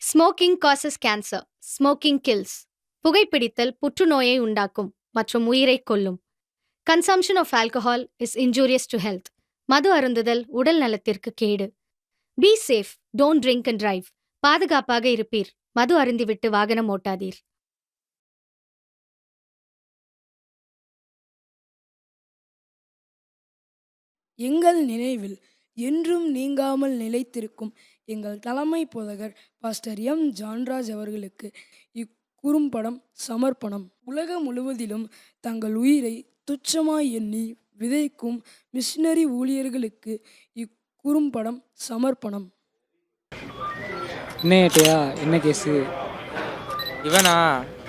Smoking causes cancer. Smoking kills. புகைப்பிடித்தல் புற்றுநோயை உண்டாக்கும் மற்றும் உயிரைக் கொல்லும். Consumption of alcohol is injurious to health. மது அருந்துதல் உடல் நலத்திற்கு கேடு. Be safe, don't drink and drive. பாதுகாப்பாக இருப்பீர். மது அருந்திவிட்டு வாகனம் ஓட்டாதீர். எங்கள் நினைவில் என்றும் நீங்காமல் நிலைத்திருக்கும் எங்கள் தலைமை போதகர் பாஸ்டர் எம் ஜான்ராஜ் அவர்களுக்கு இக்குறும்படம் சமர்ப்பணம். உலகம் முழுவதிலும் தங்கள் உயிரை துச்சமாய் எண்ணி விதைக்கும் மிஷனரி ஊழியர்களுக்கு இக்குறும்படம் சமர்ப்பணம். என்னையா என்ன கேஸு? இவனா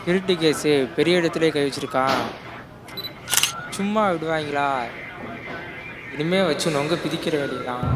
திருட்டு கேஸு, பெரிய இடத்துல கை வச்சிருக்கான். சும்மா விடுவாங்களா? இனிமே வச்சு நொங்க பிதிக்கிற வேலைதான்.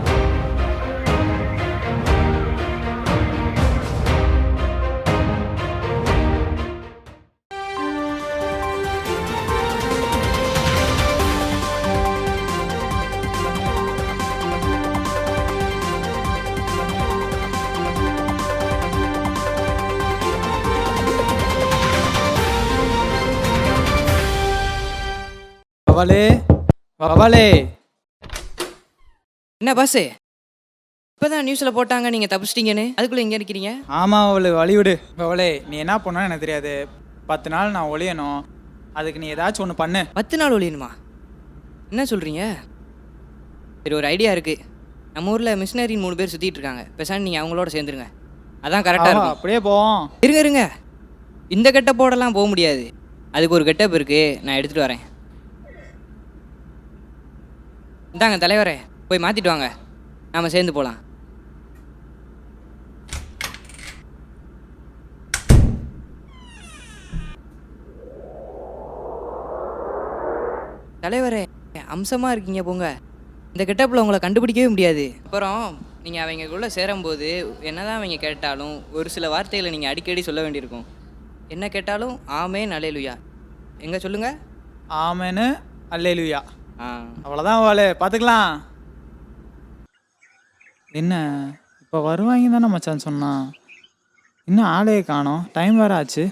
வவாலே வவாலே, என்ன பாஸ் இப்போதான் நியூஸில் போட்டாங்க நீங்கள் தப்பிச்சிட்டீங்கன்னு, அதுக்குள்ளே எங்கே இருக்கிறீங்க? ஆமாம் அவளை வழிவிடு. அவளே நீ என்ன பண்ணான்னு எனக்கு தெரியாது. 10 நாள் நான் ஒழியணும். அதுக்கு நீ ஏதாச்சும் ஒன்று பண்ணு. 10 நாள் ஒழியணுமா? என்ன சொல்கிறீங்க? சரி, ஒரு ஐடியா இருக்குது. நம்ம ஊரில் மிஷினரின்னு 3 பேர் சுற்றிட்டு இருக்காங்க. பேசாமல் நீங்கள் அவங்களோட சேர்ந்துருங்க, அதான் கரெக்டாக இருக்கும். அப்படியே போவோம். இருங்க, இந்த கெட்டப்போடலாம் போக முடியாது. அதுக்கு ஒரு கெட்டப் இருக்குது, நான் எடுத்துகிட்டு வரேன். இந்தாங்க தலைவரே, போய் மாற்றிட்டு வாங்க, நாம் சேர்ந்து போகலாம். தலைவரே அம்சமாக இருக்கீங்க, போங்க. இந்த கெட்டப்பில் உங்களை கண்டுபிடிக்கவே முடியாது. அப்புறம் நீங்கள் அவங்களுக்குள்ளே சேரும்போது என்னதான் அவங்க கேட்டாலும் ஒரு சில வார்த்தைகளை நீங்கள் அடிக்கடி சொல்ல வேண்டியிருக்கும். என்ன கேட்டாலும் ஆமேன் அல்லேலூயா. எங்கே சொல்லுங்கள்? ஆமேன்னு அல்லேலூயா. அவ்வளோதான் அவளே, பார்த்துக்கலாம். என்ன இப்போ வருவாங்க தானே மச்சான் சொன்னான். இன்னும் ஆளையே காணோம். டைம் வேறு ஆச்சு.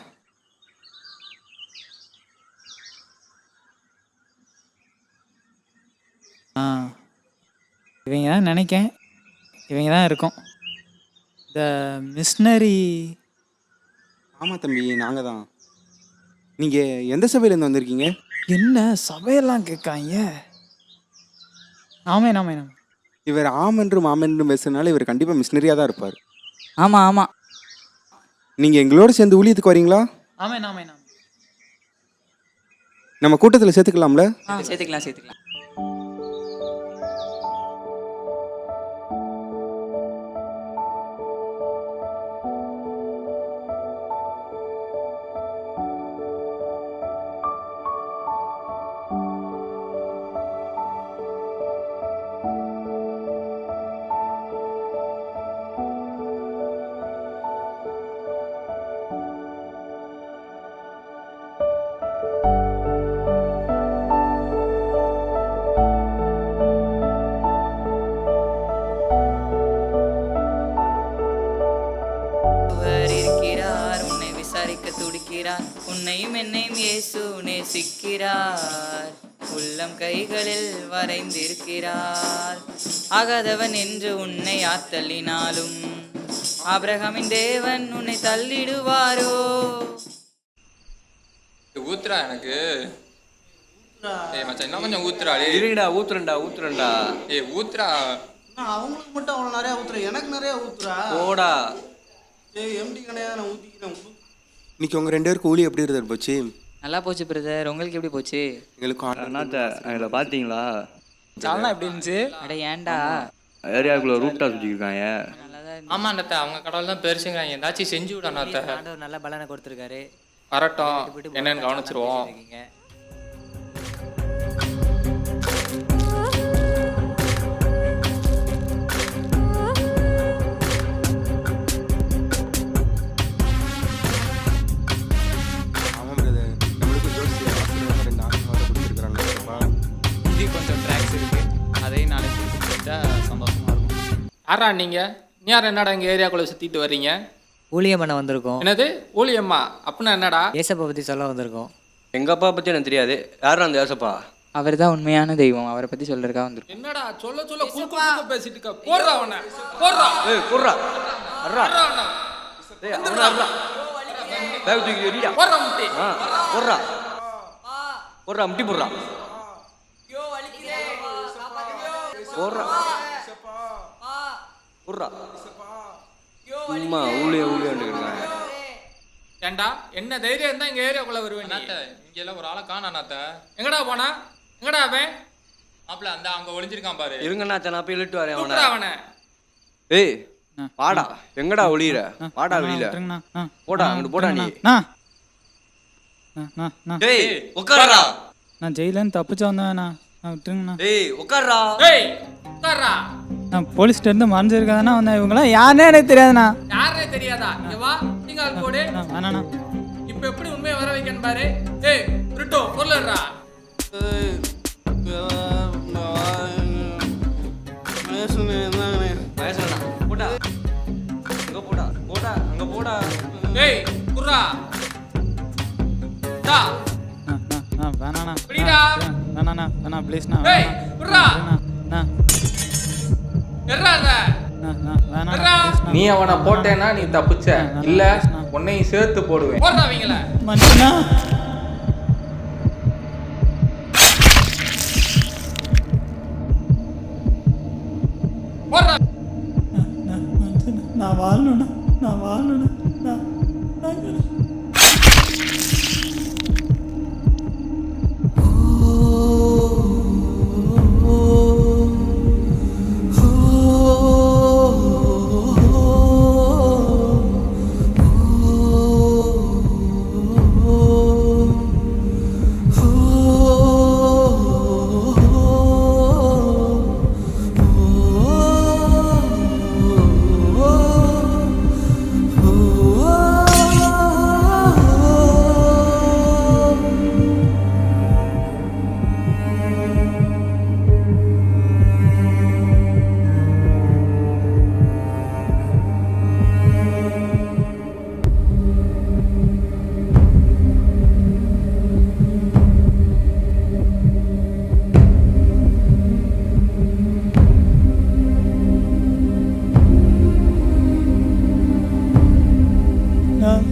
இவங்க தான் நினைக்கேன், இவங்க தான் இருக்கும் இந்த மிஷினரி. ஆமாம் தம்பி, நாங்கள் தான். நீங்கள் எந்த சபையிலேருந்து வந்திருக்கீங்க? என்ன சபையெல்லாம் கேட்காங்க? ஆமே நாமே நாம. இவர் ஆமென்றும் ஆமென்றும் பேசுறதுனால இவர் கண்டிப்பாக மிஷினரியாக தான் இருப்பார். ஆமாம். நீங்கள் எங்களோட சேர்ந்து ஊழியத்துக்கு வரீங்களா? ஆமே நாமே நாம. நம்ம கூட்டத்தில் சேர்த்துக்கலாம்ல? சேர்த்துக்கலாம். துடிக்கிறார், உன்னையும் என்னையும் இயேசு நேசிக்கிறார். உள்ளம் கைகளில் வரைந்திருக்கிறார். ஆகாதவன் என்று உன்னை ஆத்தள்ளினாலும் ஆபிரகாமின் தேவன் உன்னை தள்ளிடுவாரோ? ஊத்துறா எனக்கு. மச்சான் இன்னும் கொஞ்சம் ஊத்துறா. ஊத்துறேன்டா. ஊத்துறா. அவங்களுக்கு மட்டும் அவ்வளோ நிறையா ஊத்துற, எனக்கு நிறையா ஊத்துறா. போடா. எம்டி கிடையாது, நான் ஊற்றிக்கிறேன். இன்னைக்கு உங்கள் 2 பேருக்கு ஊழி எப்படி இருந்தது போச்சு? நல்லா போச்சு பிரதர், உங்களுக்கு எப்படி போச்சு? எங்களுக்கு பார்த்தீங்களா? சால்னா எப்படி இருந்துச்சு? அட ஏன்டா ஏரியாவுக்குள்ள ரூப்டா சுற்றிருக்காங்க. ஆமா அண்ணாத்த, அவங்க கடவுள் தான் பெருசுங்கிறாங்க. ஏதாச்சும் செஞ்சு விட அண்ணாத்த. ஆண்டவர் நல்ல பலனை கொடுத்துருக்காரு. வரட்டும், என்னன்னு கவனிச்சிருவோம். ஆறா நீங்கள் யார் என்னடா எங்கள் ஏரியாக்குள்ளே சுற்றிட்டு வர்றீங்க? ஊழியம் பண்ண வந்திருக்கோம். என்னது ஊழியம்மா? அப்படின்னா என்னடா? ஏசப்பா பற்றி சொல்ல வந்திருக்கோம். எங்கள் அப்பா பற்றி எனக்கு தெரியாது. யாரும் அந்த ஏசப்பா? அவர் தான் உண்மையான தெய்வம், அவரை பற்றி சொல்கிறதுக்காக வந்திருக்கோம். என்னடா சொல்ல சொல்ல குறுக்க பேசிட்டு இருக்க? போடுறா அவனை, போடுறா. ஏய் குர்ரா அர்ரா போடுறா அவனை. ஏய் அவனை அர்ரா பேக் தூக்கி எறிடா. போடுறா முட்டி. போடுறா போடுறா முட்டி போடுறா. போடுறா போடுறா. சும்மா ஊழியாண்டு இருக்காங்க. ஏண்டா என்ன தைரியம் இருந்தா எங்க ஏரியாக்குள்ள வருவேன்? இங்க எல்லாம் ஒரு ஆளை காணாத்த. எங்கடா போனா? எங்கடா அவன்? மாப்ள அந்த அங்க ஒளிஞ்சிருக்கான் பாரு. இருங்கண்ணா நான் போய் இழுட்டு வரேன் கூப்பிடுறா அவனை. ஏய் வாடா, எங்கடா ஒளியிற? வாடா வெளியில போடா, அங்கிட்டு போடா நீ. டேய் உட்கார்றா. நான் ஜெயிலேருந்து தப்பிச்சு வந்தேண்ணா, விட்டுருங்கண்ணா. டேய் உட்கார்றா. டேய் உட்கார்றா. நான் போலீஸ்ட்ட இருந்து மறைஞ்சிருக்காதாண்ணா வந்தேன். இவங்களாம் யாருன்னே எனக்கு தெரியாதுண்ணா. யாரே தெரியாதா? இங்க வா, நீங்க ஆள் போடு. வேணாண்ணா. இப்ப எப்படி உண்மையை வர வைக்கணும் பாரு. ஏய் ரிட்டோ பொருள்றா. போடா அங்க போடா, போடா அங்க போடா. ஏய் குர்ரா. டா. வேணாண்ணா. புரியுதா? வேணாண்ணா, வேணா ப்ளீஸ்ண்ணா. ஏய் குர்ரா. எர்றாத. வேணாண்ணா. நீ அவனை போட்டேன்னா நீ தப்பிச்ச, இல்ல உன்னையும் சேர்த்து போடுவேன். போடுறா அவங்கள. மன்னிச்சுண்ணா. போடுறா. நான் வாழணுண்ணா, நான் வாழணுண்ணா.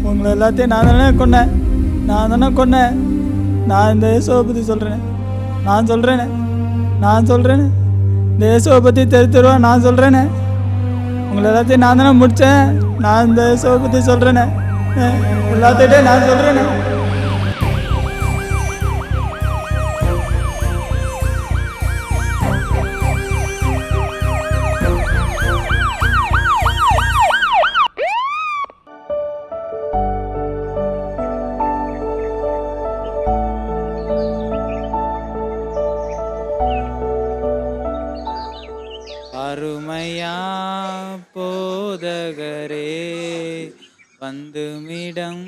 உங்களை எல்லாத்தையும் நான் தானே கொன்னேன், நான் தானே கொன்னேன். நான் இந்த இயேசுவை பற்றி சொல்கிறேன், நான் சொல்கிறேனே இந்த இயேசுவை பற்றி தெருவா நான் சொல்கிறேனே. உங்களை எல்லாத்தையும் நான் தானே முடித்தேன், நான் இந்த இயேசுவை பற்றி சொல்கிறேனே, எல்லாத்திட்டே நான் சொல்கிறேனே. அருமையா போதகரே வந்துமிடம்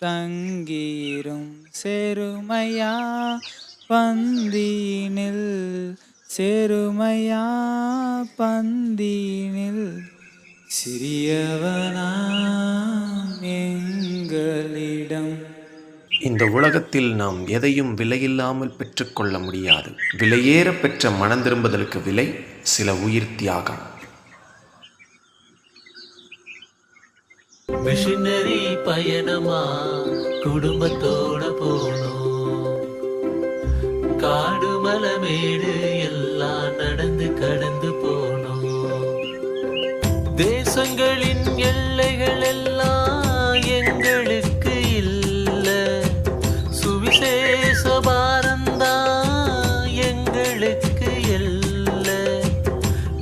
தங்கீரும் செருமையா பந்தினில், செருமையா பந்தினில் சிறியவனாம் எங்களிடம். இந்த உலகத்தில் நாம் எதையும் விலையில்லாமல் பெற்றுக்கொள்ள முடியாது. விலையேற பெற்ற மனம் திரும்புதலுக்கு விலை சில உயிர் தியாகம். மிஷனரி பயணமா குடும்பத்தோட போனோம். காடு மலமேடு எல்லாம் நடந்து கடந்து போனோம். தேசங்களின் எல்லைகள் எல்லாம் எங்களுக்கு இல்ல, சுவிசேஷ பாரந்தா எங்களுக்கு இல்ல.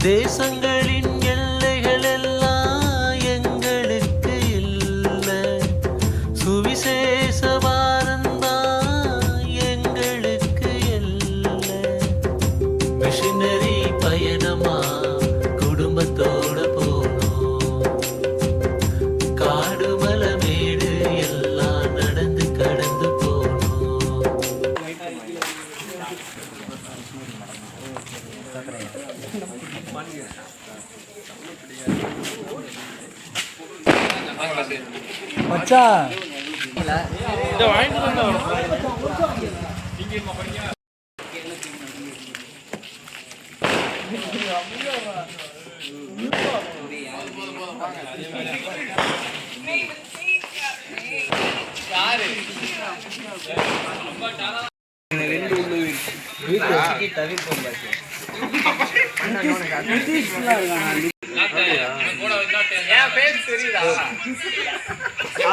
தேசங்களின் எல்லைகள் எல்லாம் எங்களுக்கு இல்ல, சுவிசேஷ பாரந்தா எங்களுக்கு இல்ல. மிஷனரி பயணமா குடும்பத்தோட போனோம். மச்சான்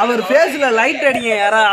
அவர் ஃபேஸ்ல லைட் அடிங்க யாரா